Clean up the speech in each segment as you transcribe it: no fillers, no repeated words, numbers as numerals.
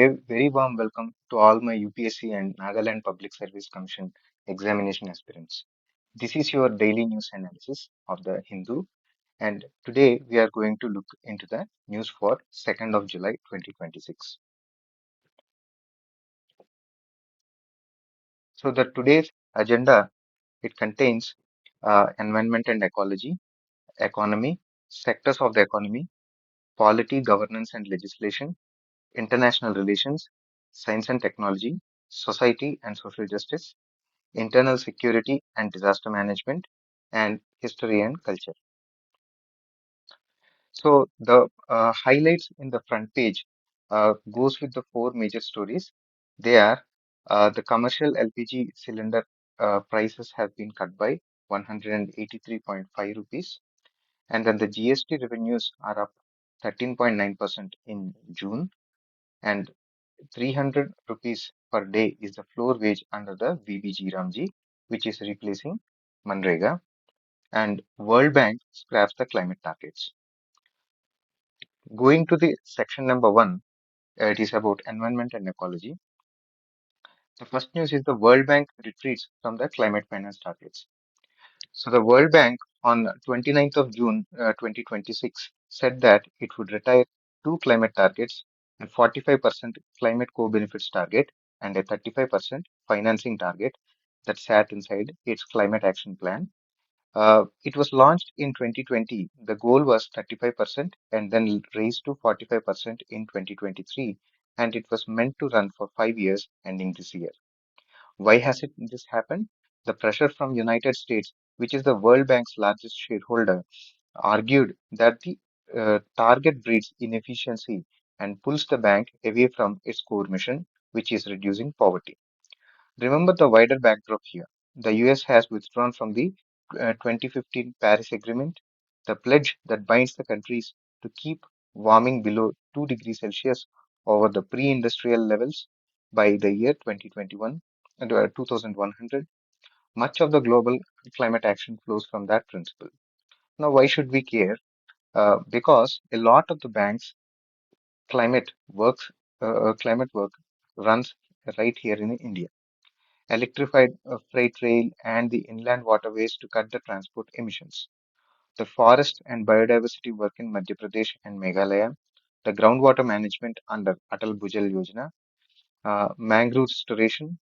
very warm welcome to all my UPSC and Nagaland Public Service Commission examination aspirants. This is your daily news analysis of the Hindu, and today we are going to look into the news for 2nd of July 2026. So the today's agenda, it contains environment and ecology, economy, sectors of the economy, polity, governance and legislation, international relations, science and technology, society and social justice, internal security and disaster management, and history and culture. So the highlights in the front page goes with the four major stories. They are the commercial LPG cylinder prices have been cut by 183.5 rupees, and then the GST revenues are up 13.9% in June, and 300 rupees per day is the floor wage under the VBG Ramji, which is replacing Manrega, and World Bank scraps the climate targets. Going to the section number one, it is about environment and ecology. The first news is the World Bank retreats from the climate finance targets. So the World Bank on 29th of June 2026 said that it would retire two climate targets, a 45% climate co-benefits target and a 35% financing target that sat inside its climate action plan. It was launched in 2020. The goal was 35% and then raised to 45% in 2023, and it was meant to run for 5 years ending this year. Why has this happened? The pressure from United States, which is the World Bank's largest shareholder, argued that the target breeds inefficiency and pulls the bank away from its core mission, which is reducing poverty. Remember the wider backdrop here. The US has withdrawn from the 2015 Paris Agreement, the pledge that binds the countries to keep warming below 2 degrees Celsius over the pre-industrial levels by the year 2021 and 2100. Much of the global climate action flows from that principle. Now, why should we care? Because a lot of the bank's climate works, climate work runs right here in India. Electrified freight rail, and the inland waterways to cut the transport emissions. The forest and biodiversity work in Madhya Pradesh and Meghalaya, the groundwater management under Atal Bhujal Yojana, mangrove restoration,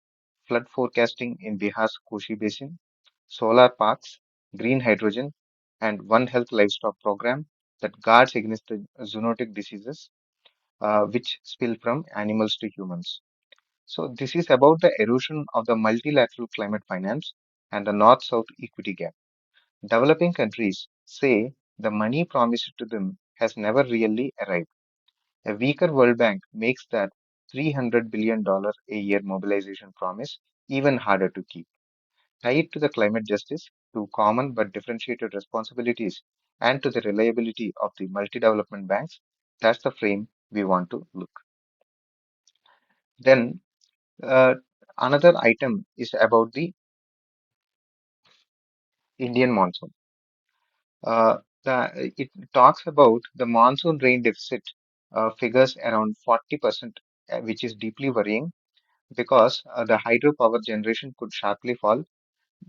flood forecasting in Bihar's Koshi Basin, solar parks, green hydrogen, and One Health livestock program that guards against the zoonotic diseases which spill from animals to humans. So this is about the erosion of the multilateral climate finance and the north-south equity gap. Developing countries say the money promised to them has never really arrived. A weaker World Bank makes that $300 billion a year mobilization promise even harder to keep. Tie it to the climate justice, to common but differentiated responsibilities, and to the reliability of the multi-development banks. That's the frame we want to look. Then uh, another item is about the Indian monsoon. It talks about the monsoon rain deficit figures around 40%, which is deeply worrying because the hydropower generation could sharply fall,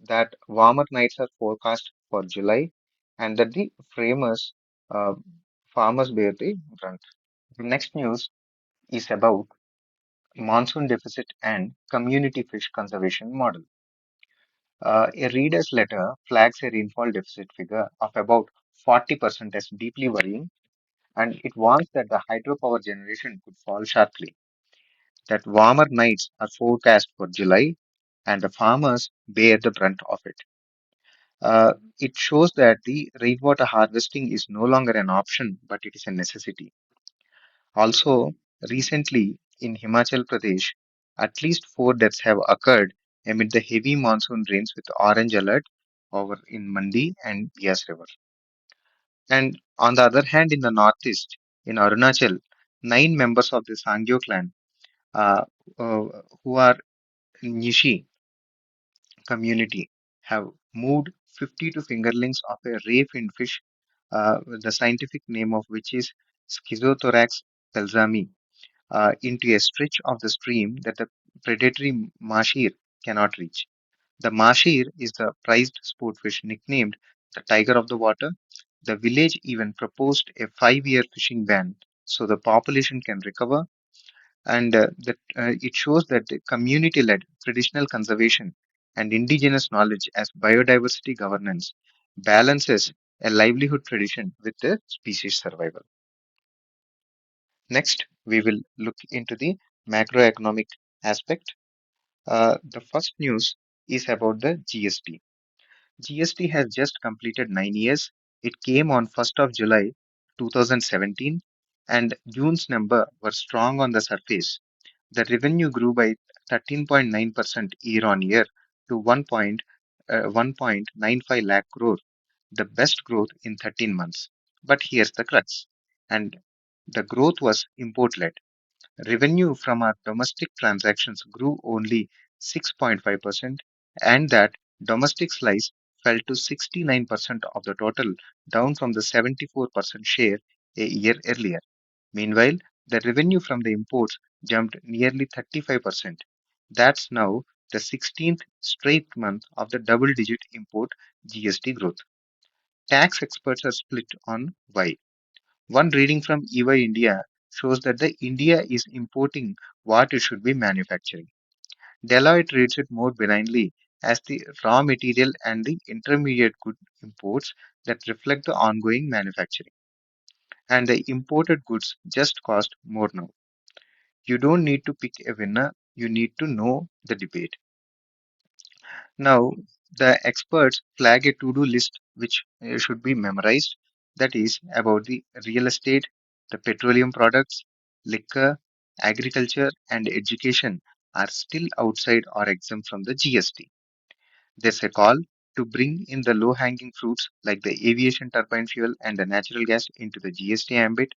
that warmer nights are forecast for July, and that the uh, farmers bear the brunt. The next news is about monsoon deficit and community fish conservation model. A reader's letter flags a rainfall deficit figure of about 40% as deeply worrying, and it warns that the hydropower generation could fall sharply, that warmer nights are forecast for July, and the farmers bear the brunt of it. It shows that the rainwater harvesting is no longer an option, but it is a necessity. Also, recently in Himachal Pradesh, at least four deaths have occurred amid the heavy monsoon rains with orange alert over in Mandi and Bias River. And on the other hand, in the northeast, in Arunachal, nine members of the Sangyo clan, uh, uh, who are Nishi community, have moved 52 fingerlings of a ray finned fish, the scientific name of which is Schizothorax pelzami, into a stretch of the stream that the predatory mahshir cannot reach. The mahshir is the prized sportfish nicknamed the tiger of the water. The village even proposed a 5-year fishing ban so the population can recover, and it shows that the community-led traditional conservation and indigenous knowledge as biodiversity governance balances a livelihood tradition with the species survival. Next, we will look into the macroeconomic aspect. The first news is about the GST. GST has just completed 9 years. It came on 1st of July 2017, and June's number were strong on the surface. The revenue grew by 13.9% year on year to 1.95 lakh crore, the best growth in 13 months. But here's the crux. And the growth was import led. Revenue from our domestic transactions grew only 6.5%, and that domestic slice fell to 69% of the total, down from the 74% share a year earlier. Meanwhile, the revenue from the imports jumped nearly 35%. That's now the 16th straight month of the double digit import GST growth. Tax experts are split on why. One reading from EY India shows that the India is importing what it should be manufacturing. Deloitte reads it more benignly as the raw material and the intermediate good imports that reflect the ongoing manufacturing. And the imported goods just cost more now. You don't need to pick a winner, you need to know the debate. Now, the experts flag a to do list which should be memorized, that is, about the real estate, the petroleum products, liquor, agriculture, and education are still outside or exempt from the GST. There's a call to bring in the low hanging fruits like the aviation turbine fuel and the natural gas into the GST ambit.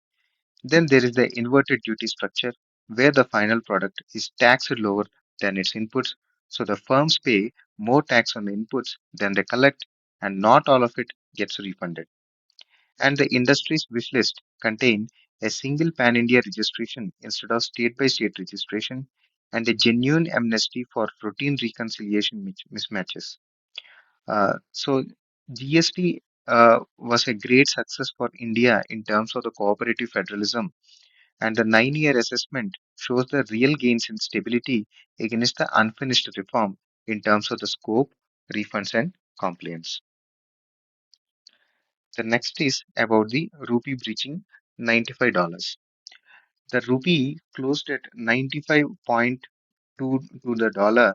Then there is the inverted duty structure, where the final product is taxed lower than its inputs. So the firms pay more tax on the inputs than they collect, and not all of it gets refunded. And the industry's wish list contain a single pan India registration instead of state by state registration, and a genuine amnesty for routine reconciliation mismatches. So GST was a great success for India in terms of the cooperative federalism, and the 9-year assessment shows the real gains in stability against the unfinished reform in terms of the scope, refunds, and compliance. The next is about the rupee breaching $95. The rupee closed at 95.2 to the dollar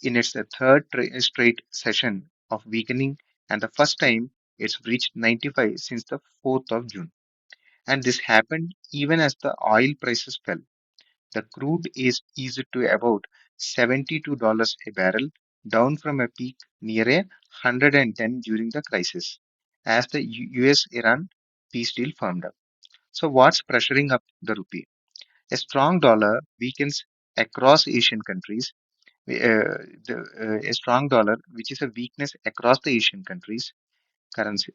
in its third straight session of weakening, and the first time it's breached 95 since the 4th of June. And this happened even as the oil prices fell. The crude is eased to about $72 a barrel, down from a peak near 110 during the crisis, as the US-Iran peace deal firmed up. So what's pressuring up the rupee? A strong dollar weakens across Asian countries. A strong dollar, which is a weakness across the Asian countries' currency.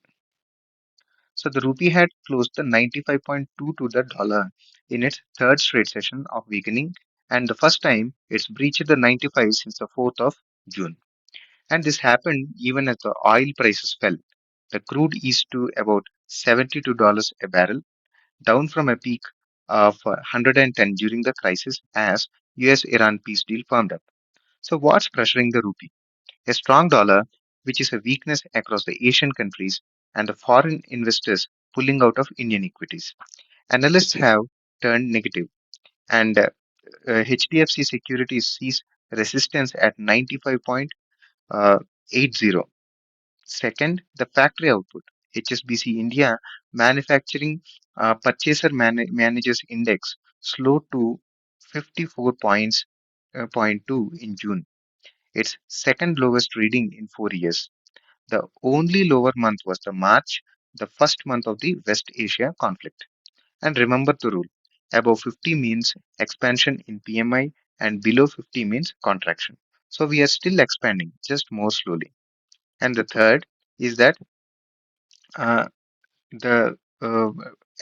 So the rupee had closed the 95.2 to the dollar in its third straight session of weakening, and the first time it's breached the 95 since the 4th of June. And this happened even as the oil prices fell. The crude eased to about $72 a barrel, down from a peak of 110 during the crisis as US-Iran peace deal firmed up. So what's pressuring the rupee? A strong dollar, which is a weakness across the Asian countries, and the foreign investors pulling out of Indian equities. Analysts have turned negative, and HDFC Securities sees resistance at 95.80. Second, the factory output. HSBC India Manufacturing Purchaser Managers Index slowed to 54 points, point 2 in June, its second lowest reading in 4 years. The only lower month was the March, the first month of the West Asia conflict. And remember the rule: above 50 means expansion in PMI, and below 50 means contraction. So we are still expanding, just more slowly. And the third is that uh, the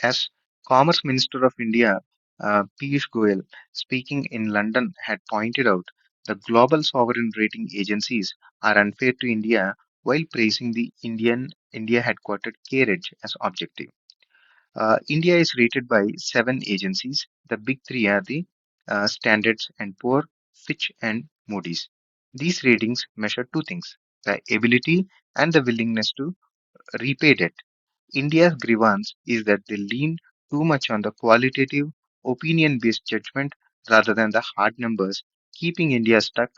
as Commerce Minister of India, Piyush Goyal, speaking in London, had pointed out the global sovereign rating agencies are unfair to India while praising the India headquartered CareEdge as objective. India is rated by seven agencies. The big three are the Standards and Poor, Fitch, and Moody's. These ratings measure two things: the ability and the willingness to repay debt. India's grievance is that they lean too much on the qualitative, opinion based judgment rather than the hard numbers, keeping India stuck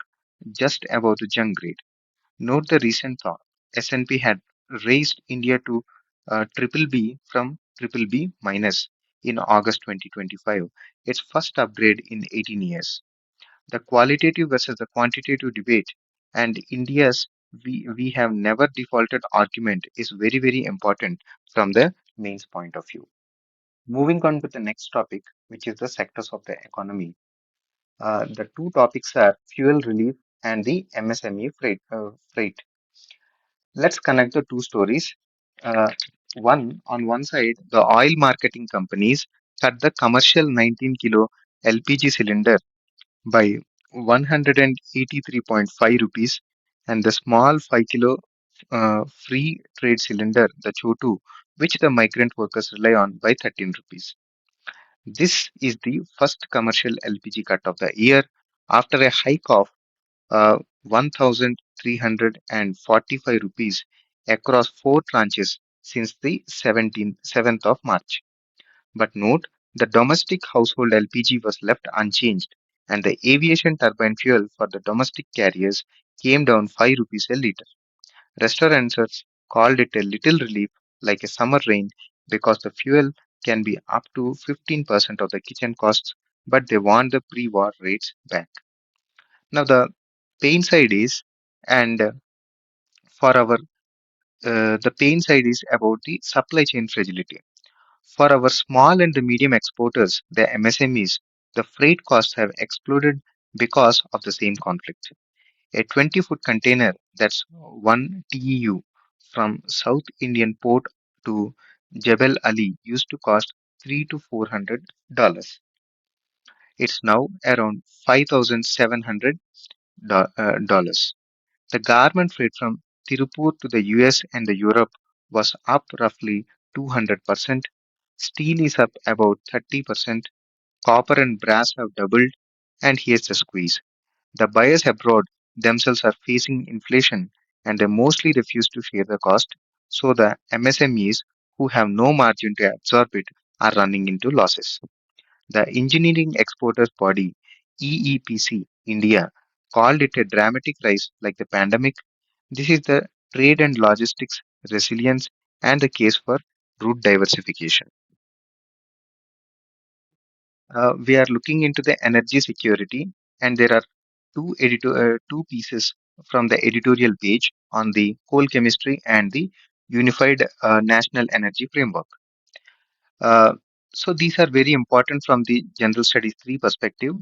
just above the junk grade. Note the recent thought. S&P had raised India to triple B from triple B minus in August 2025, its first upgrade in 18 years. The qualitative versus the quantitative debate and India's we have never defaulted argument is very, very important from the mains point of view. Moving on to the next topic, which is the sectors of the economy. The two topics are fuel relief and the MSME freight. Let's connect the two stories. Uh, on one side, the oil marketing companies cut the commercial 19 kilo LPG cylinder by 183.5 rupees and the small 5 kilo free trade cylinder, the Chotu, which the migrant workers rely on, by 13 rupees. This is the first commercial LPG cut of the year after a hike of 1,345 rupees across four tranches since the 7th of March. But note, the domestic household LPG was left unchanged, and the aviation turbine fuel for the domestic carriers came down 5 rupees a litre. Restaurateurs called it a little relief, like a summer rain, because the fuel can be up to 15% of the kitchen costs, but they want the pre war rates back. Now, pain side is, and for our the pain side is about the supply chain fragility. For our small and the medium exporters, the MSMEs, the freight costs have exploded because of the same conflict. A 20-foot container that's 1 TEU from South Indian port to Jebel Ali used to cost 3 to 400 dollars. It's now around 5,700 dollars. The garment freight from Tirupur to the US and the Europe was up roughly 200%. Steel is up about 30%. Copper and brass have doubled. And here's the squeeze: the buyers abroad themselves are facing inflation and they mostly refuse to share the cost. So the MSMEs who have no margin to absorb it are running into losses. The Engineering Exporters Body, EEPC India, called it a dramatic rise like the pandemic. This is the trade and logistics resilience and the case for route diversification. We are looking into the energy security, and there are two pieces from the editorial page on the coal chemistry and the unified national energy framework. Uh, so these are very important from the general studies 3 perspective.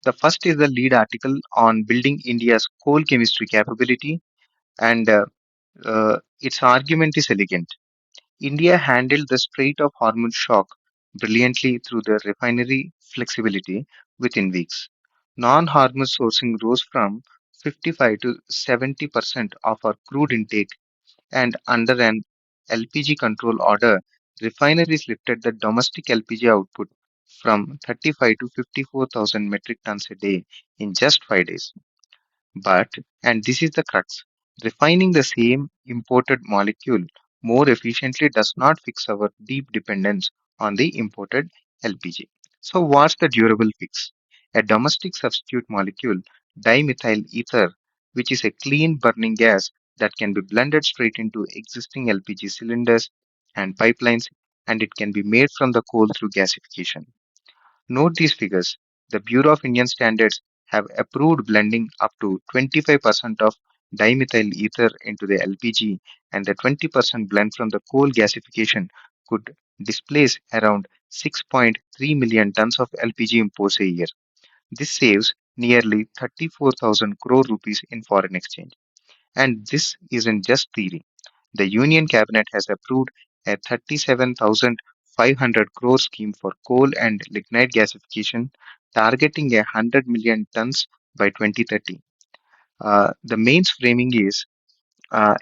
The first is the lead article on building India's coal chemistry capability, and its argument is elegant. India handled the Strait of Hormuz shock brilliantly through the refinery flexibility within weeks. Non-Hormuz sourcing rose from 55 to 70% of our crude intake, and under an LPG control order, refineries lifted the domestic LPG output from 35 to 54,000 metric tons a day in just 5 days. But, and this is the crux, refining the same imported molecule more efficiently does not fix our deep dependence on the imported LPG. So, what's the durable fix? A domestic substitute molecule, dimethyl ether, which is a clean burning gas that can be blended straight into existing LPG cylinders and pipelines, and it can be made from the coal through gasification. Note these figures. The Bureau of Indian Standards have approved blending up to 25% of dimethyl ether into the LPG, and the 20% blend from the coal gasification could displace around 6.3 million tons of LPG imports a year. This saves nearly 34,000 crore rupees in foreign exchange. And this isn't just theory. The Union Cabinet has approved a 500 crore scheme for coal and lignite gasification, targeting 100 million tons by 2030. The main framing is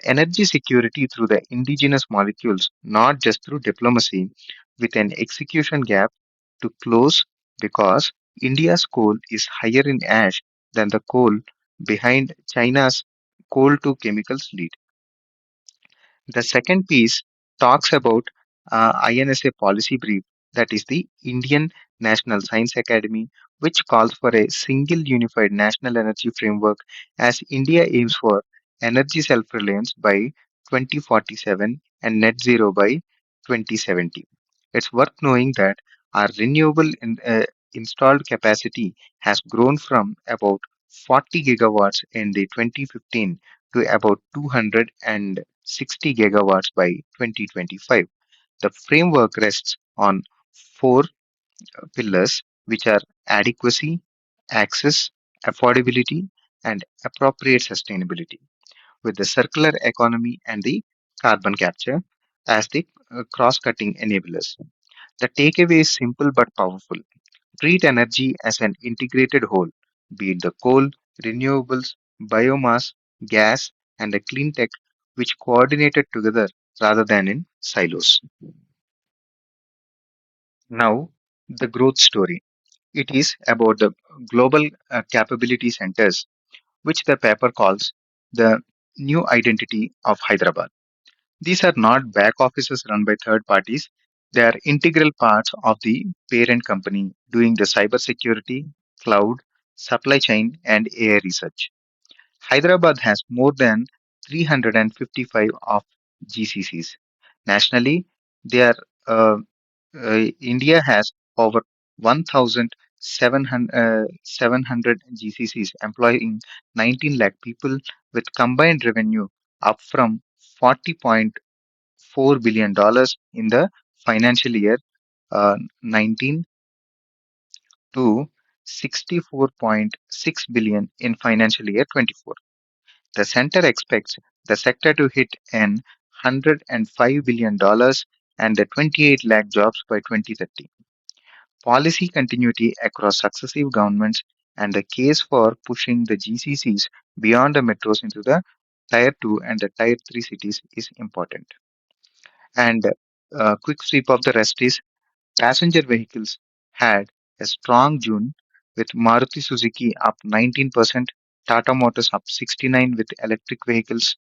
energy security through the indigenous molecules, not just through diplomacy, with an execution gap to close because India's coal is higher in ash than the coal behind China's coal to chemicals lead. The second piece talks about INSA policy brief, that is the Indian National Science Academy, which calls for a single unified national energy framework as India aims for energy self reliance by 2047 and net zero by 2070. It's worth knowing that our installed capacity has grown from about 40 gigawatts in the 2015 to about 260 gigawatts by 2025. The framework rests on four pillars, which are adequacy, access, affordability, and appropriate sustainability, with the circular economy and the carbon capture as the cross cutting enablers. The takeaway is simple but powerful. Treat energy as an integrated whole, be it the coal, renewables, biomass, gas, and the clean tech, which coordinated together rather than in silos. Now, the growth story. It is about the global capability centers, which the paper calls the new identity of Hyderabad. These are not back offices run by third parties. They are integral parts of the parent company doing the cybersecurity, cloud, supply chain, and AI research. Hyderabad has more than 355 of GCCs. Nationally, they are India has over 1,700 GCCs employing 19 lakh people with combined revenue up from 40.4 billion dollars in the financial year 19 to 64.6 billion in financial year 24. The center expects the sector to hit an $105 billion dollars and the 28 lakh jobs by 2030. Policy continuity across successive governments and the case for pushing the GCCs beyond the metros into the Tier 2 and the Tier 3 cities is important. And quick sweep of the rest is passenger vehicles had a strong June with Maruti Suzuki up 19%, Tata Motors up 69 with electric vehicles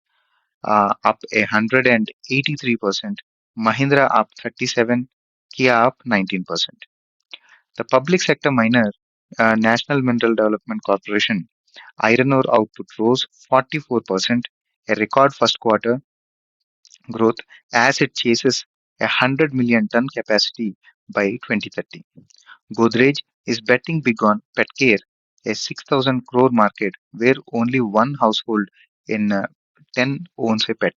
up 183%, Mahindra up 37, Kia up 19%. The public sector minor, National Mineral Development Corporation, iron ore output rose 44%, a record first quarter growth as it chases 100 million ton capacity by 2030. Godrej is betting big on pet care, a 6,000 crore market where only one household in 10 owns a pet.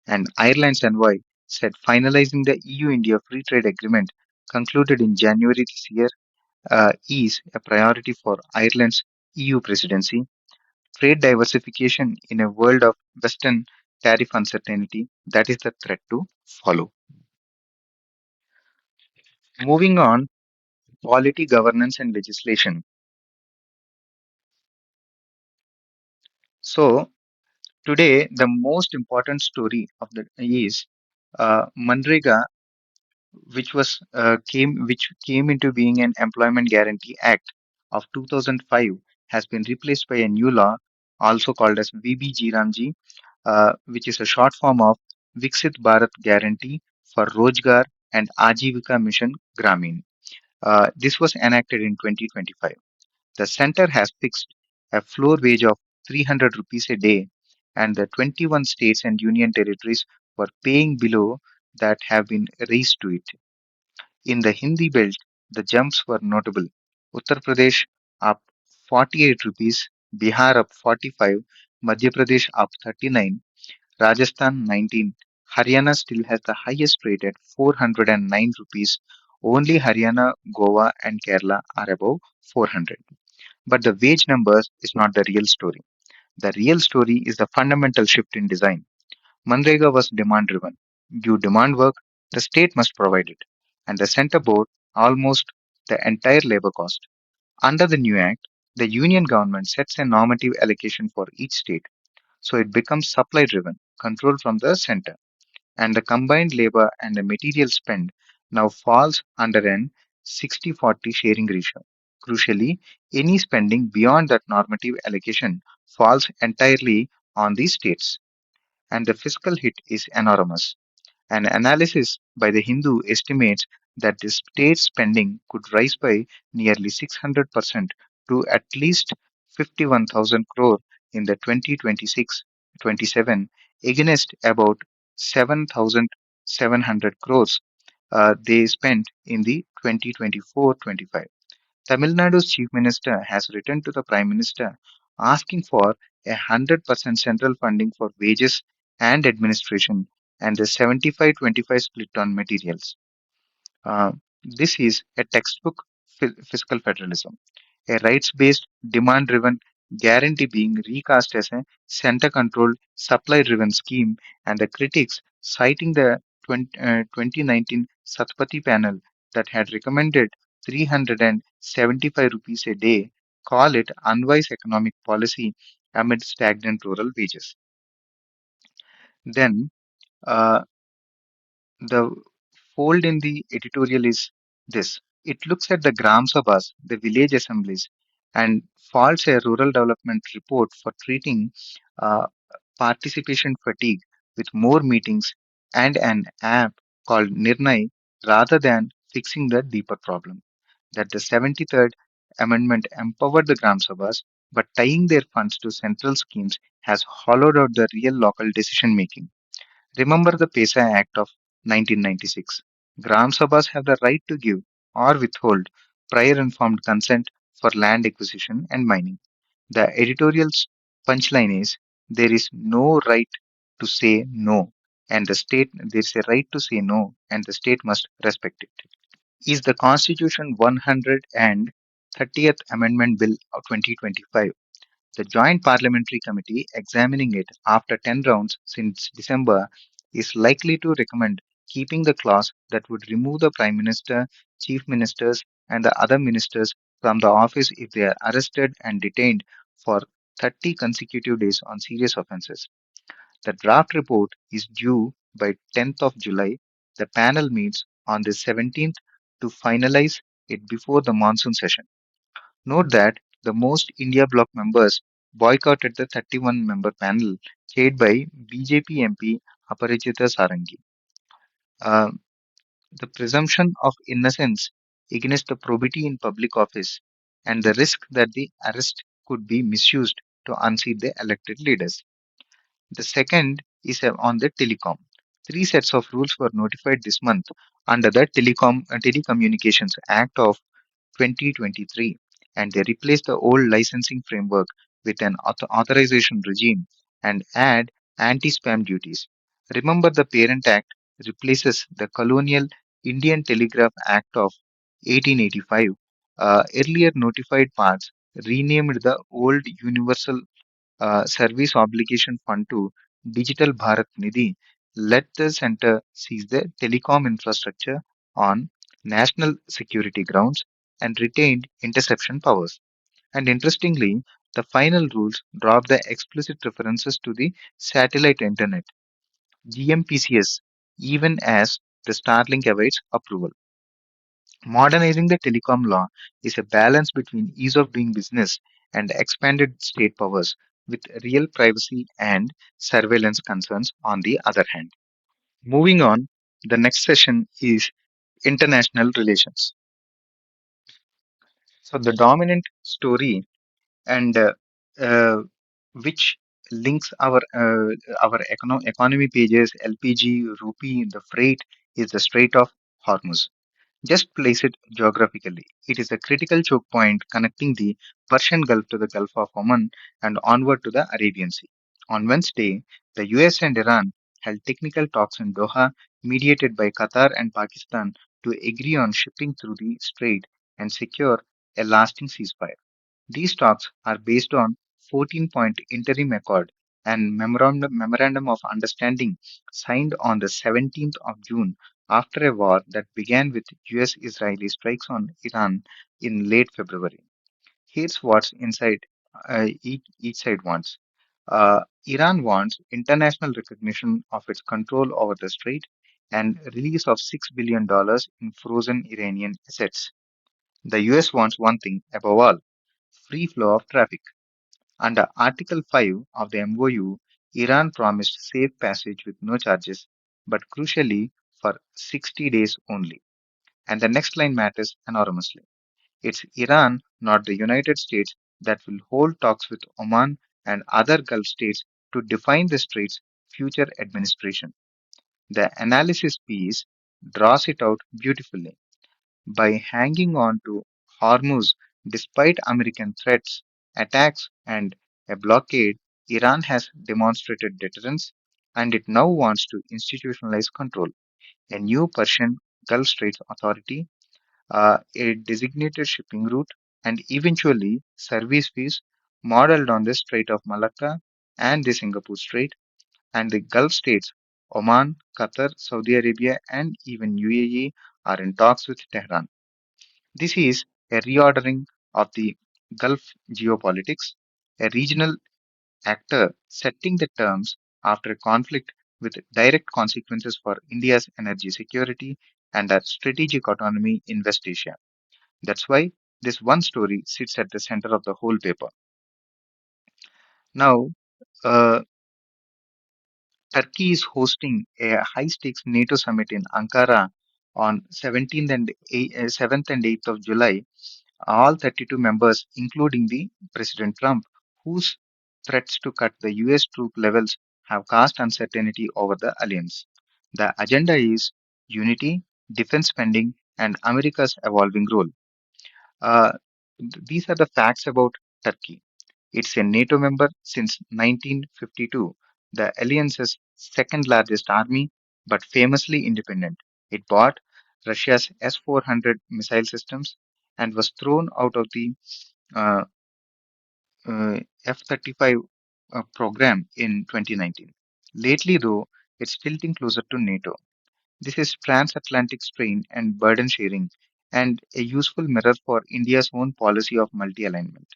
And Ireland's envoy said finalizing the EU-India free trade agreement concluded in January this year is a priority for Ireland's EU presidency. Trade diversification in a world of Western tariff uncertainty, that is the threat to follow. Moving on, polity, governance, and legislation. So, today, the most important story of the is Manrega, which came into being an Employment Guarantee Act of 2005, has been replaced by a new law, also called as VBG Ramji, which is a short form of Viksit Bharat Guarantee for Rojgar and Ajivika Mission Gramin. This was enacted in 2025. The center has fixed a floor wage of 300 rupees a day, and the 21 states and union territories were paying below that have been raised to it. In the Hindi belt, the jumps were notable. Uttar Pradesh up 48 rupees, Bihar up 45, Madhya Pradesh up 39, Rajasthan 19. Haryana still has the highest rate at 409 rupees. Only Haryana, Goa, and Kerala are above 400. But the wage numbers is not the real story. The real story is the fundamental shift in design. Manrega was demand driven. You demand work, the state must provide it. and the center bore almost the entire labor cost. Under the new act, the union government sets a normative allocation for each state, so it becomes supply driven, controlled from the center, and the combined labor and the material spend now falls under an 60-40 sharing ratio. Crucially, any spending beyond that normative allocation falls entirely on the states, and the fiscal hit is enormous. An analysis by the Hindu estimates that the state spending could rise by nearly 600% to at least 51,000 crore in the 2026-27 against about 7,700 crores they spent in the 2024-25. Tamil Nadu's chief minister has written to the prime minister asking for 100% central funding for wages and administration and the 75-25 split on materials. Uh, this is a textbook fiscal federalism, a rights based, demand driven guarantee being recast as a center controlled, supply driven scheme, and the critics citing the 2019 Satpathy panel that had recommended 375 rupees a day call it unwise economic policy amid stagnant rural wages. Then, uh, the fold in the editorial is this. It looks at the Gram Sabhas, the village assemblies, and faults a rural development report for treating uh, participation fatigue with more meetings and an app called Nirnay rather than fixing the deeper problem. That the 73rd Amendment empowered the Gram Sabhas, but tying their funds to central schemes has hollowed out the real local decision making. Remember the PESA Act of 1996. Gram Sabhas have the right to give or withhold prior informed consent for land acquisition and mining. The editorial's punchline is there is no right to say no, and the state there's a right to say no, and the state must respect it. Is the Constitution 130th Amendment Bill of 2025. The Joint Parliamentary Committee, examining it after 10 rounds since December, is likely to recommend keeping the clause that would remove the Prime Minister, Chief Ministers, and the other ministers from the office if they are arrested and detained for 30 consecutive days on serious offences. The draft report is due by 10th of July. The panel meets on the 17th to finalize it before the monsoon session. Note that the most India bloc members boycotted the 31 member panel chaired by BJP MP Aparajita Sarangi. Uh, the presumption of innocence against the probity in public office and the risk that the arrest could be misused to unseat the elected leaders. The second is on the telecom. Three sets of rules were notified this month under the Telecommunications Act of 2023, and they replace the old licensing framework with an authorization regime and add anti-spam duties. Remember, the Parent Act replaces the colonial Indian Telegraph Act of 1885. Earlier notified parts renamed the old Universal Service Obligation Fund to Digital Bharat Nidhi. Let the center seize the telecom infrastructure on national security grounds and retained interception powers. And interestingly, the final rules drop the explicit references to the satellite internet, GMPCS, even as the Starlink awaits approval. Modernizing the telecom law is a balance between ease of doing business and expanded state powers, with real privacy and surveillance concerns on the other hand. Moving on, the next session is international relations. So, the dominant story and uh, which links our economy pages, LPG, rupee, the freight is the Strait of Hormuz. Just place it geographically. It is a critical choke point connecting the Persian Gulf to the Gulf of Oman and onward to the Arabian Sea. On Wednesday, the US and Iran held technical talks in Doha, mediated by Qatar and Pakistan, to agree on shipping through the strait and secure a lasting ceasefire. These talks are based on 14-point interim accord and memorandum of understanding signed on the 17th of June after a war that began with US Israeli strikes on Iran in late February. Here's what's inside each side wants. Iran wants international recognition of its control over the strait and release of $6 billion in frozen Iranian assets. The US wants one thing above all: free flow of traffic. Under Article 5 of the MOU, Iran promised safe passage with no charges, but crucially for 60 days only. And the next line matters enormously. It's Iran, not the United States, that will hold talks with Oman and other Gulf states to define the strait's future administration. The analysis piece draws it out beautifully. By hanging on to Hormuz despite American threats, attacks, and a blockade, Iran has demonstrated deterrence and it now wants to institutionalize control. A new Persian Gulf Straits Authority, a designated shipping route, and eventually service fees modeled on the Strait of Malacca and the Singapore Strait, and the Gulf states, Oman, Qatar, Saudi Arabia, and even UAE are in talks with Tehran. This is a reordering of the Gulf geopolitics, a regional actor setting the terms after a conflict with direct consequences for India's energy security and our strategic autonomy in West Asia. That's why this one story sits at the center of the whole paper. Now, uh, Turkey is hosting a high stakes NATO summit in Ankara on 7th and 8th of July. All 32 members, including the President Trump, whose threats to cut the US troop levels have cast uncertainty over the alliance. The agenda is unity, defense spending, and America's evolving role. Uh, these are the facts about Turkey. It's a NATO member since 1952, the alliance's second largest army, but famously independent. It bought Russia's S-400 missile systems and was thrown out of the uh, F-35 program in 2019. Lately, though, it's tilting closer to NATO. This is transatlantic strain and burden sharing, and a useful mirror for India's own policy of multi alignment.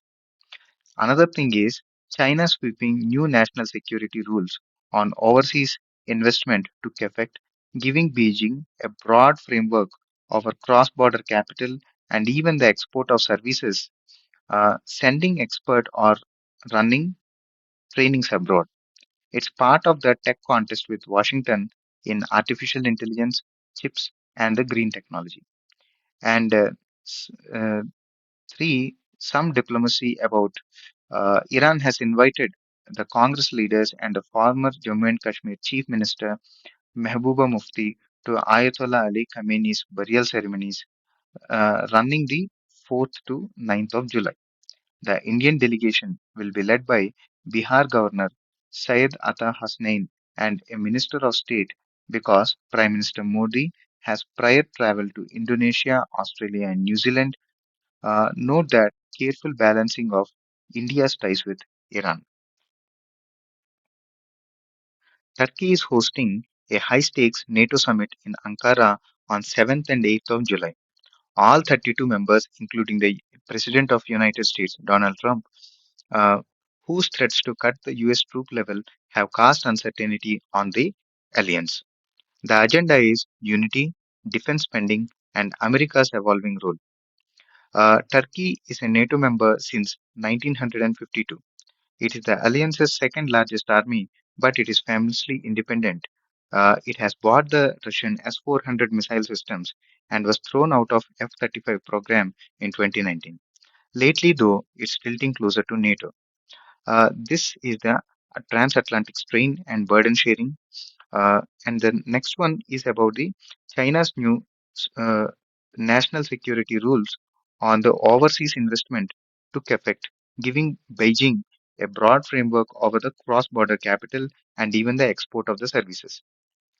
Another thing is China sweeping new national security rules on overseas investment took effect, giving Beijing a broad framework over cross border capital and even the export of services, sending expert or running trainings abroad. It's part of the tech contest with Washington in artificial intelligence, chips, and the green technology. And s- uh, three, some diplomacy about Iran has invited the Congress leaders and the former Jammu and Kashmir Chief Minister Mehbooba Mufti to Ayatollah Ali Khamenei's burial ceremonies running the 4th to 9th of July. The Indian delegation will be led by Bihar Governor Syed Atta Hasnain and a Minister of State because Prime Minister Modi has prior traveled to Indonesia, Australia, and New Zealand. Note that careful balancing of India's ties with Iran. Turkey is hosting a high stakes NATO summit in Ankara on 7th and 8th of July. All 32 members, including the President of United States, Donald Trump, uh, whose threats to cut the US troop level have cast uncertainty on the alliance. The agenda is unity, defense spending, and America's evolving role. Turkey is a NATO member since 1952. It is the alliance's second largest army, but it is famously independent. It has bought the Russian S-400 missile systems and was thrown out of F-35 program in 2019. Lately, though, it's tilting closer to NATO. This is the transatlantic strain and burden sharing. And the next one is about the China's new uh, national security rules on the overseas investment took effect, giving Beijing a broad framework over the cross-border capital and even the export of the services,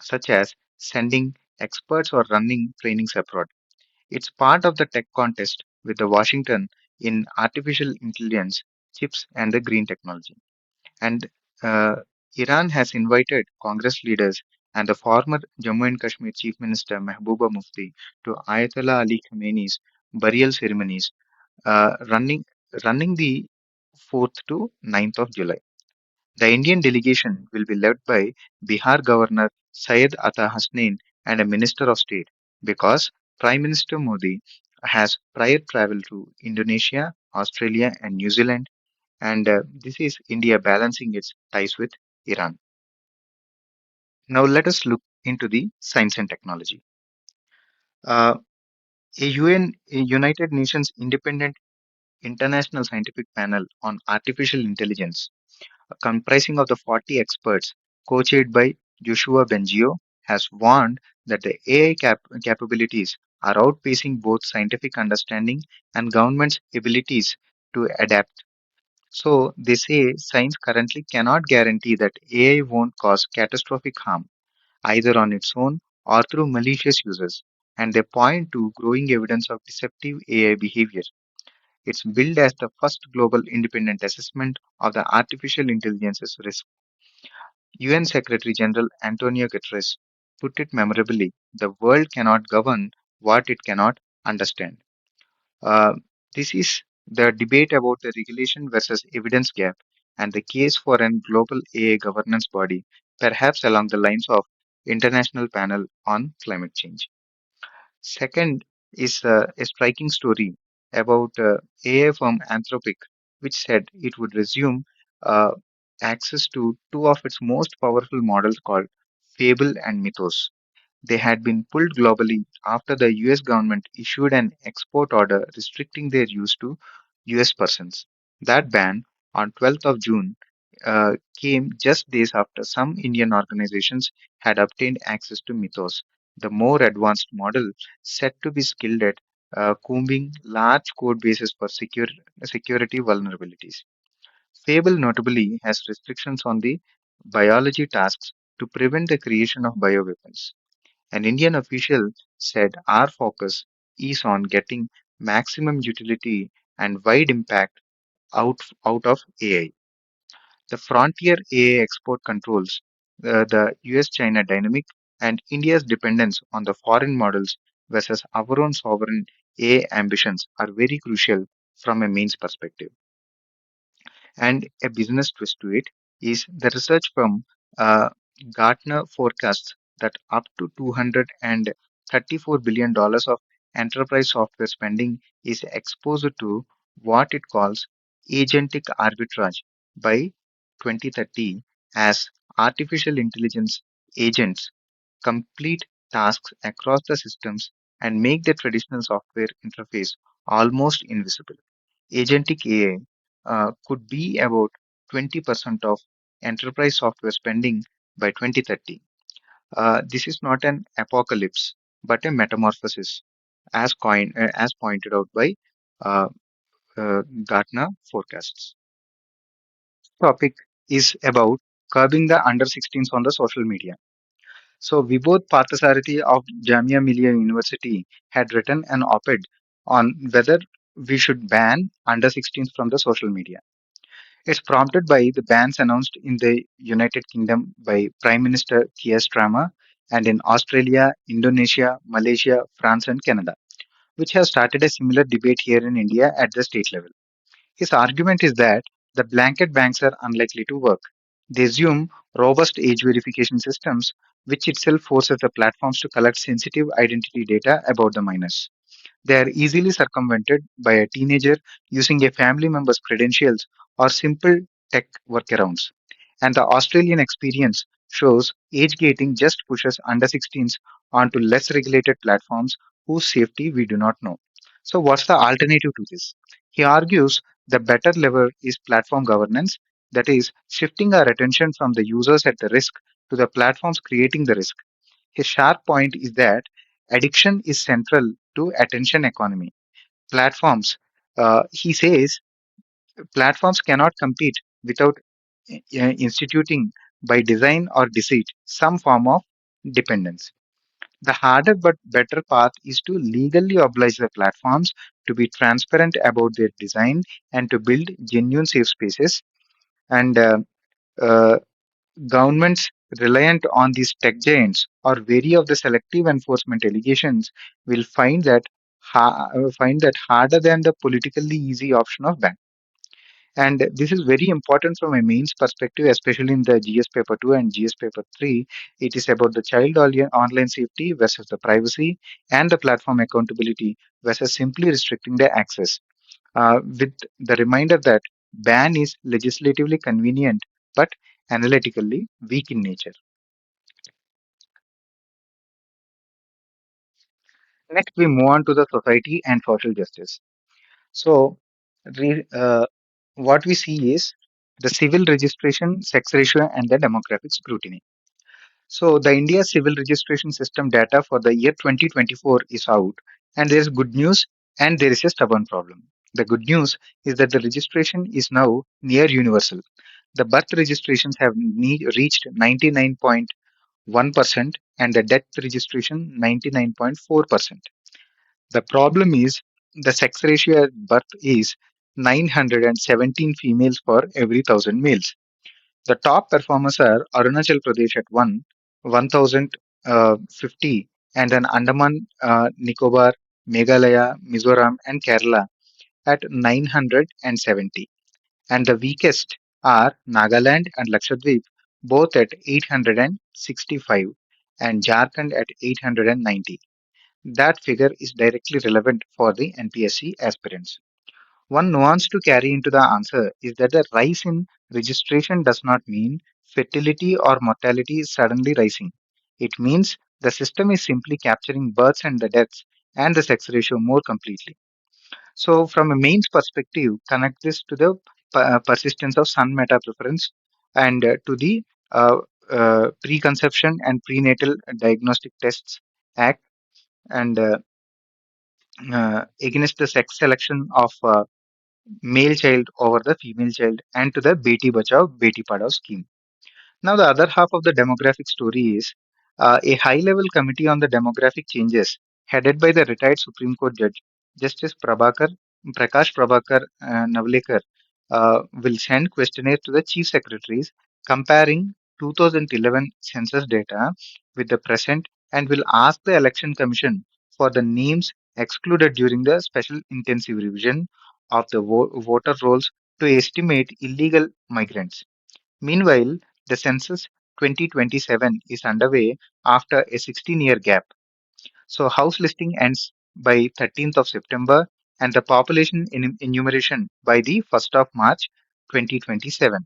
such as sending experts or running trainings abroad. It's part of the tech contest with the Washington in artificial intelligence, chips, and the green technology. And uh, Iran has invited Congress leaders and the former Jammu and Kashmir Chief Minister Mehbooba Mufti to Ayatollah Ali Khamenei's burial ceremonies uh, running running the 4th to 9th of July. The Indian delegation will be led by Bihar Governor Syed Atta Hasnain and a Minister of State because Prime Minister Modi has prior travel to Indonesia, Australia, and New Zealand, and this is India balancing its ties with Iran. Now let us look into the science and technology. Uh, a United Nations independent international scientific panel on artificial intelligence comprising of the 40 experts co-chaired by Joshua Bengio has warned that the AI capabilities are outpacing both scientific understanding and governments' abilities to adapt. So they say science currently cannot guarantee that AI won't cause catastrophic harm either on its own or through malicious uses, and they point to growing evidence of deceptive AI behavior. It's billed as the first global independent assessment of the artificial intelligence's risk. UN Secretary General Antonio Guterres put it memorably: the world cannot govern what it cannot understand. Uh, this is the debate about the regulation versus evidence gap and the case for an global AI governance body, perhaps along the lines of International Panel on Climate Change. Second is a striking story about AI firm Anthropic, which said it would resume uh, access to two of its most powerful models called Fable and Mythos. They had been pulled globally after the US government issued an export order restricting their use to US persons. That ban on 12th of June came just days after some Indian organizations had obtained access to Mythos, the more advanced model said to be skilled at combing large code bases for security vulnerabilities. Fable notably has restrictions on the biology tasks to prevent the creation of bioweapons. An Indian official said our focus is on getting maximum utility and wide impact out of AI. The frontier AI export controls, the US China dynamic, and India's dependence on the foreign models versus our own sovereign AI ambitions are very crucial from a means perspective. And a business twist to it is the research firm uh, Gartner forecasts that up to $234 billion of enterprise software spending is exposed to what it calls agentic arbitrage by 2030 as artificial intelligence agents complete tasks across the systems and make the traditional software interface almost invisible. Agentic AI could be about 20% of enterprise software spending by 2030. This is not an apocalypse, but a metamorphosis, as pointed out by uh, Gartner forecasts. Topic is about curbing the under 16s on the social media. So Vibodh Parthasarathy of Jamia Millia University had written an op-ed on whether we should ban under 16s from the social media. It's prompted by the bans announced in the United Kingdom by Prime Minister Keir Starmer and in Australia, Indonesia, Malaysia, France, and Canada, which has started a similar debate here in India at the state level. His argument is that the blanket bans are unlikely to work. They assume robust age verification systems, which itself forces the platforms to collect sensitive identity data about the minors. They are easily circumvented by a teenager using a family member's credentials or simple tech workarounds. And the Australian experience shows age gating just pushes under 16s onto less regulated platforms whose safety we do not know. So, what's the alternative to this? He argues the better lever is platform governance, that is, shifting our attention from the users at the risk to the platforms creating the risk. His sharp point is that addiction is central to attention economy. Platforms, he says, platforms cannot compete without instituting by design or deceit some form of dependence. The harder but better path is to legally oblige the platforms to be transparent about their design and to build genuine safe spaces. And uh, governments reliant on these tech giants or wary of the selective enforcement allegations will find that harder than the politically easy option of ban. And this is very important from a mains perspective, especially in the GS paper 2 and GS paper 3. It is about the online safety versus the privacy and the platform accountability versus simply restricting the access. With the reminder that ban is legislatively convenient but analytically weak in nature. Next, we move on to the society and social justice. So, re, uh, what we see is the civil registration, sex ratio, and the demographic scrutiny. So, the India civil registration system data for the year 2024 is out, and there is good news and there is a stubborn problem. The good news is that the registration is now near universal. The birth registrations have reached 99.1% and the death registration 99.4%. The problem is the sex ratio at birth is 917 females for every 1,000 males. The top performers are Arunachal Pradesh at 1050, and then Andaman, Nicobar, Meghalaya, Mizoram, and Kerala at 970. And the weakest are Nagaland and Lakshadweep, both at 865, and Jharkhand at 890. That figure is directly relevant for the NPSC aspirants. One nuance to carry into the answer is that the rise in registration does not mean fertility or mortality is suddenly rising. It means the system is simply capturing births and the deaths and the sex ratio more completely. So, from a mains perspective, connect this to the persistence of Sun meta preference and to the uh, Preconception and Prenatal Diagnostic Tests Act and against the sex selection of male child over the female child and to the Beti Bachao Beti Padhao scheme. Now, the other half of the demographic story is a high level committee on the demographic changes, headed by the retired Supreme Court Judge Justice Prakash Prabhakar Navlekar, will send questionnaire to the chief secretaries comparing 2011 census data with the present and will ask the Election Commission for the names excluded during the special intensive revision of the voter rolls to estimate illegal migrants. Meanwhile, the census 2027 is underway after a 16-year gap. So, house listing ends by 13th of September and the population enumeration by the 1st of March 2027.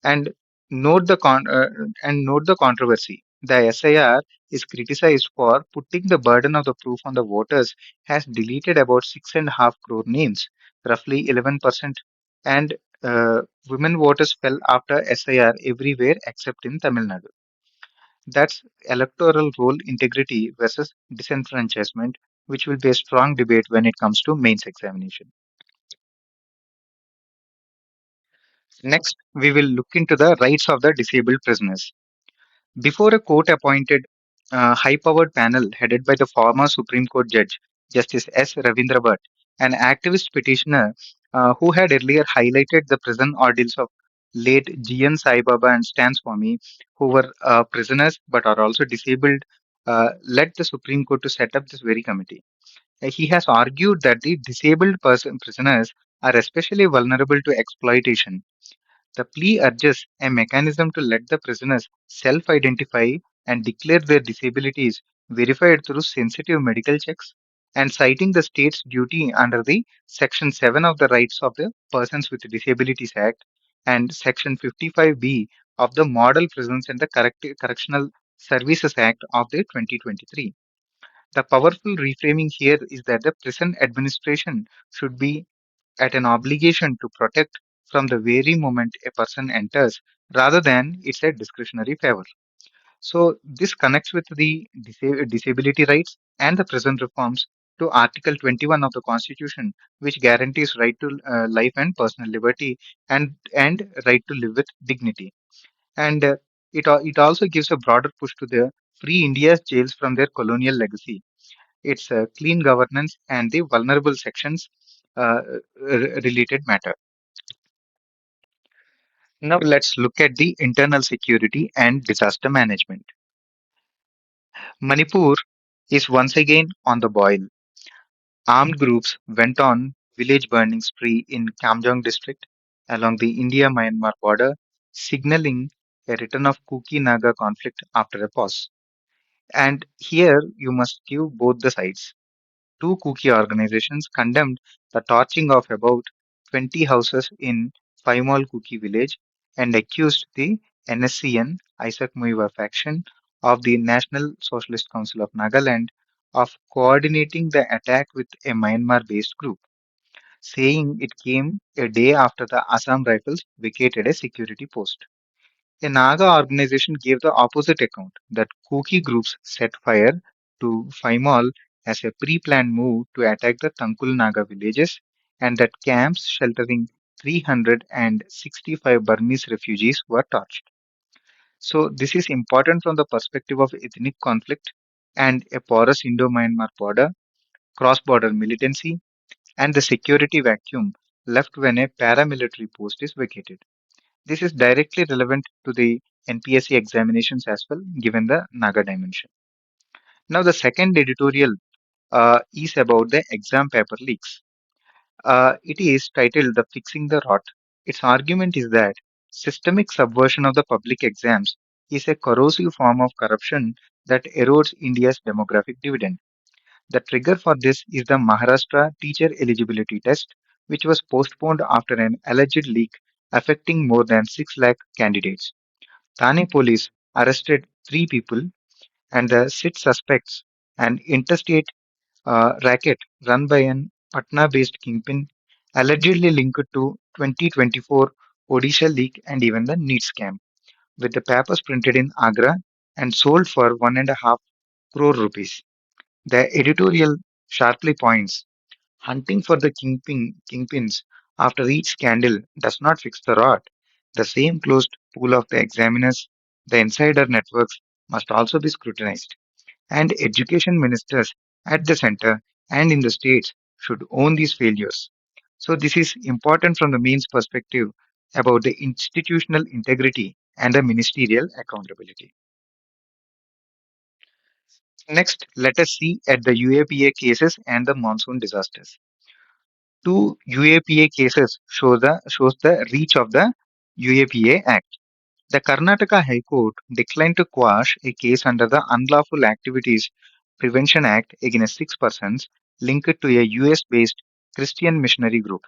And note the controversy. The SIR is criticized for putting the burden of the proof on the voters, has deleted about 6.5 crore names, roughly 11%, and women voters fell after SIR everywhere except in Tamil Nadu. That's electoral roll integrity versus disenfranchisement, which will be a strong debate when it comes to mains examination. Next, we will look into the rights of the disabled prisoners. Before a court appointed high powered panel headed by the former Supreme Court Judge, Justice S. Ravindra Bhatt, an activist petitioner who had earlier highlighted the prison ordeals of late G.N. Sai Baba and Stan Swami, who were prisoners but are also disabled, led the Supreme Court to set up this very committee. He has argued that the prisoners are especially vulnerable to exploitation. The plea urges a mechanism to let the prisoners self identify and declare their disabilities verified through sensitive medical checks and citing the state's duty under the Section 7 of the Rights of the Persons with Disabilities Act and Section 55B of the Model Prisons and the Correctional Services Act of the 2023. The powerful reframing here is that the prison administration should be at an obligation to protect from the very moment a person enters rather than it's a discretionary favor. So this connects with the disability rights and the prison reforms to Article 21 of the Constitution, which guarantees right to life and personal liberty and right to live with dignity. And it also gives a broader push to the free India's jails from their colonial legacy. It's clean governance and the vulnerable sections related matter. Now let's look at the internal security and disaster management. Manipur is once again on the boil. Armed groups went on village burning spree in Kamjong district along the India-Myanmar border, signaling a return of Kuki-Naga conflict after a pause. And here you must give both the sides. Two Kuki organizations condemned the torching of about 20 houses in Faimal Kuki village and accused the NSCN Isaac Muiwa faction of the National Socialist Council of Nagaland of coordinating the attack with a Myanmar based group, saying it came a day after the Assam Rifles vacated a security post. A Naga organization gave the opposite account that Kuki groups set fire to Faimal as a pre-planned move to attack the Tankul Naga villages and that camps sheltering 365 Burmese refugees were torched. So this is important from the perspective of ethnic conflict and a porous Indo-Myanmar border, cross-border militancy, and the security vacuum left when a paramilitary post is vacated. This is directly relevant to the NPSC examinations as well, given the Naga dimension. Now, the second editorial is about the exam paper leaks. It is titled The Fixing the Rot. Its argument is that systemic subversion of the public exams is a corrosive form of corruption that erodes India's demographic dividend. The trigger for this is the Maharashtra teacher eligibility test, which was postponed after an alleged leak affecting more than 6 lakh candidates. Thane police arrested three people, and the six suspects an interstate racket run by an Patna-based kingpin allegedly linked to 2024 Odisha leak and even the NEET scam, with the papers printed in Agra and sold for 1.5 crore rupees. The editorial sharply points hunting for the kingpins after each scandal does not fix the rot. The same closed pool of the examiners, the insider networks, must also be scrutinized. And education ministers at the center and in the states should own these failures. So, this is important from the means perspective about the institutional integrity and the ministerial accountability. Next, let us see at the UAPA cases and the monsoon disasters. Two UAPA cases shows the reach of the UAPA Act. The Karnataka High Court declined to quash a case under the Unlawful Activities Prevention Act against six persons linked to a US-based Christian missionary group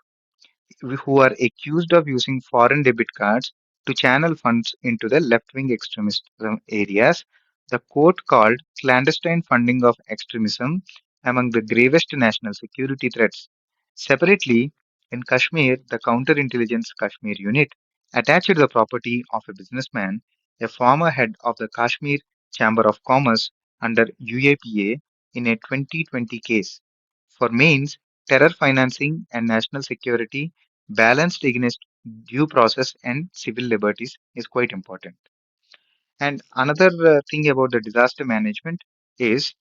who are accused of using foreign debit cards to channel funds into the left-wing extremist areas. The court called clandestine funding of extremism among the gravest national security threats. Separately, in Kashmir, the counterintelligence Kashmir unit attached the property of a businessman, a former head of the Kashmir Chamber of Commerce under UAPA in a 2020 case. For mains, terror financing and national security balanced against due process and civil liberties is quite important. And another thing about the disaster management is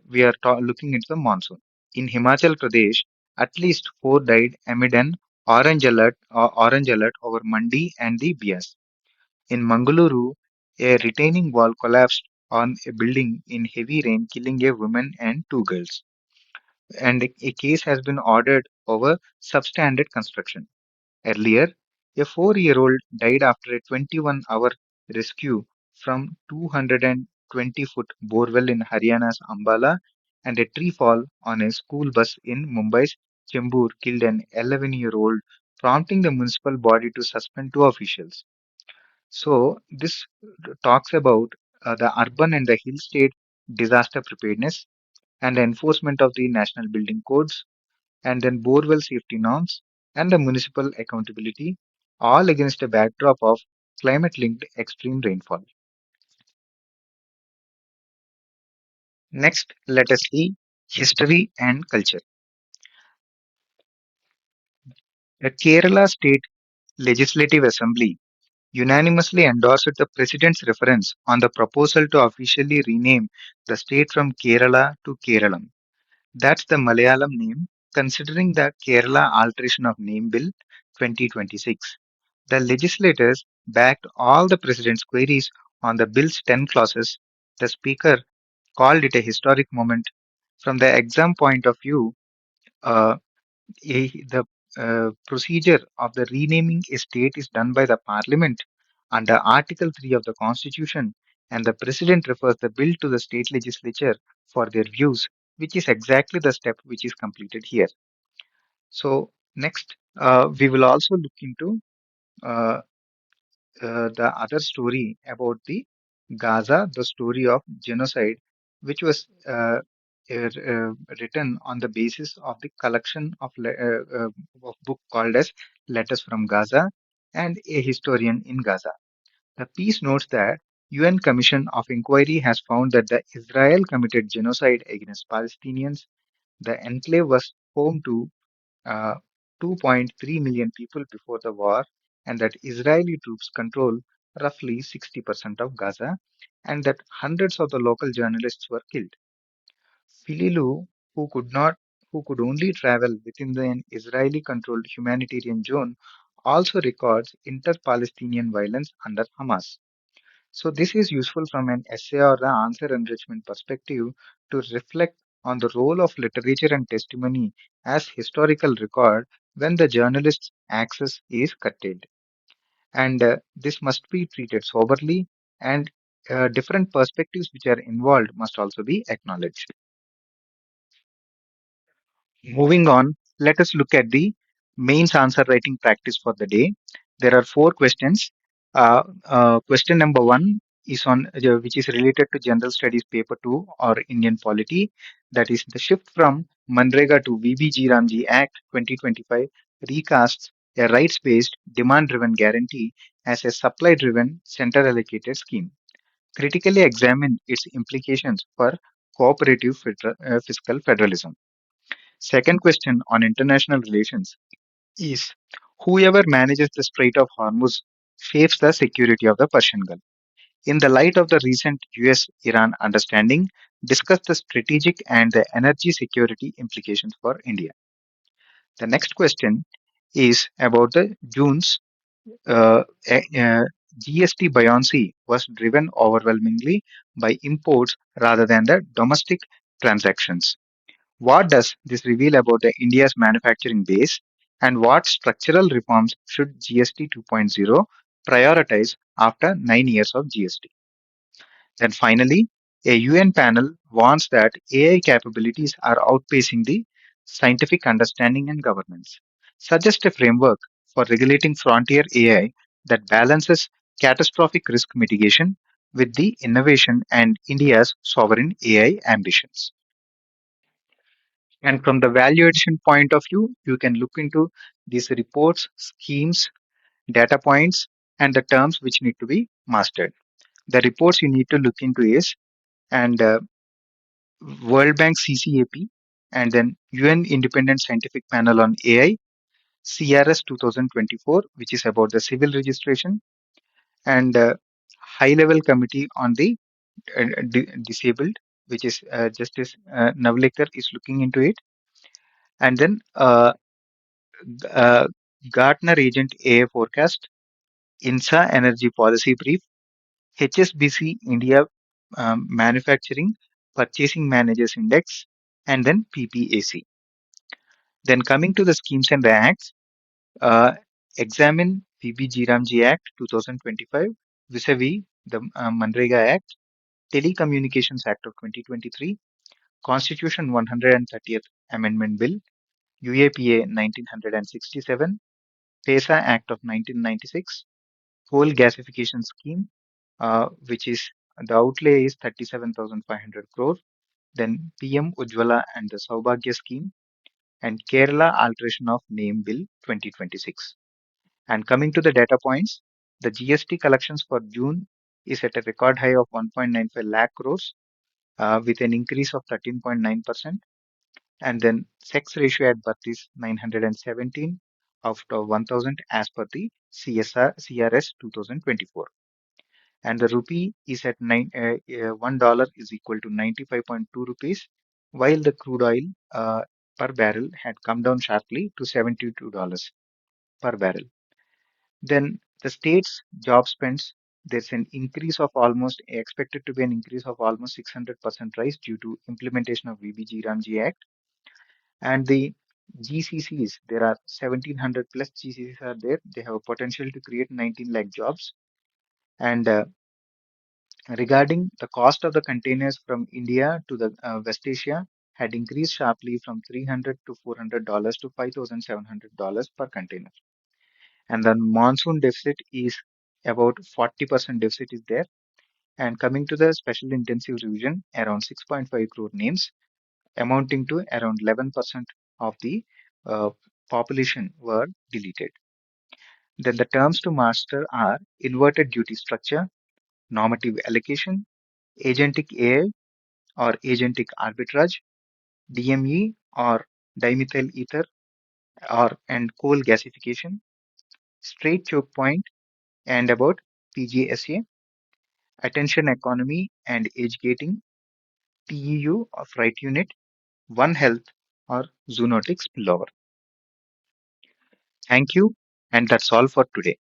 we are looking into the monsoon. In Himachal Pradesh, at least four died amid an orange alert over Mandi and the Bias. In Mangaluru, a retaining wall collapsed on a building in heavy rain, killing a woman and two girls. And a case has been ordered over substandard construction. Earlier, a 4-year-old died after a 21-hour rescue from 220-foot borewell in Haryana's Ambala, and a tree fall on a school bus in Mumbai's Chembur killed an 11-year-old, prompting the municipal body to suspend two officials. So, this talks about the urban and the hill state disaster preparedness and the enforcement of the national building codes and then borewell safety norms and the municipal accountability, all against a backdrop of climate linked extreme rainfall. Next, let us see history and culture. The Kerala State Legislative Assembly unanimously endorsed the President's reference on the proposal to officially rename the state from Kerala to Keralam. That's the Malayalam name, considering the Kerala Alteration of Name Bill 2026. The legislators backed all the president's queries on the bill's 10 clauses. The speaker called it a historic moment. From the exam point of view, uh, the procedure of the renaming a state is done by the parliament under Article 3 of the Constitution, and the president refers the bill to the state legislature for their views, which is exactly the step which is completed here. So, next, we will also look into uh, the other story about the Gaza, the story of genocide, which was written on the basis of the collection of of book called as Letters from Gaza and a historian in Gaza. The piece notes that UN Commission of Inquiry has found that the Israel committed genocide against Palestinians. The enclave was home to uh, 2.3 million people before the war, and that Israeli troops control roughly 60% of Gaza, and that hundreds of the local journalists were killed. Fililu, who could not, who could only travel within an Israeli-controlled humanitarian zone, also records inter-Palestinian violence under Hamas. So this is useful from an essay or the answer enrichment perspective to reflect on the role of literature and testimony as historical record when the journalist's access is curtailed. And this must be treated soberly, and different perspectives which are involved must also be acknowledged. Moving on, let us look at the mains answer writing practice for the day. There are four questions. Question number one is on which is related to General Studies Paper 2 or Indian polity. That is the shift from Manrega to VBG Ramji Act 2025 recasts a rights-based, demand-driven guarantee as a supply-driven, center-allocated scheme. Critically examine its implications for cooperative fiscal federalism. Second question on international relations is whoever manages the Strait of Hormuz shapes the security of the Persian Gulf. In the light of the recent US Iran understanding, discuss the strategic and the energy security implications for India. The next question is about the June's uh, GST buoyancy was driven overwhelmingly by imports rather than the domestic transactions. What does this reveal about India's manufacturing base, and what structural reforms should GST 2.0 prioritize after 9 years of GST? Then finally, a UN panel warns that AI capabilities are outpacing the scientific understanding and governance. Suggest a framework for regulating frontier AI that balances catastrophic risk mitigation with the innovation and India's sovereign AI ambitions. And from the value addition point of view, you can look into these reports, schemes, data points, and the terms which need to be mastered. The reports you need to look into is and World Bank CCAP, and then UN Independent Scientific Panel on AI, CRS 2024, which is about the civil registration, and High Level Committee on the Disabled, which is Justice Navlekar is looking into it, and then uh, Gartner Agent AI Forecast, INSA Energy Policy Brief, HSBC India Manufacturing Purchasing Managers Index, and then PPAC. Then coming to the schemes and the acts, uh, examine PB Ramji Act 2025 vis-a-vis the Manrega Act, Telecommunications Act of 2023, Constitution 130th Amendment Bill, UAPA 1967, PESA Act of 1996, Coal Gasification Scheme, which is the outlay is 37,500 crore. Then PM Ujjwala and the Saubhagya Scheme and Kerala Alteration of Name Bill 2026. And coming to the data points, the GST collections for June is at a record high of 1.95 lakh crores with an increase of 13.9%. And then sex ratio at birth is 917 out of 1000 as per the CRS 2024. And the rupee is at $1 is equal to 95.2 rupees, while the crude oil per barrel had come down sharply to $72 per barrel. Then the state's job spends, there's an increase of almost expected to be an increase of almost 600% rise due to implementation of VBG Ramji Act. And the GCCs, there are 1700 plus GCCs are there. They have a potential to create 19 lakh jobs. And regarding the cost of the containers from India to the West Asia had increased sharply from $300 to $400 to $5,700 per container. And the monsoon deficit is about 40% deficit is there. And coming to the special intensive revision, around 6.5 crore names, amounting to around 11% of the uh, population were deleted. Then the terms to master are inverted duty structure, normative allocation, agentic AI or agentic arbitrage, DME or dimethyl ether or and coal gasification, straight choke point and about PGSA, attention economy and age gating, TEU of right unit, One Health or zoonotic spillover. Thank you, and that's all for today.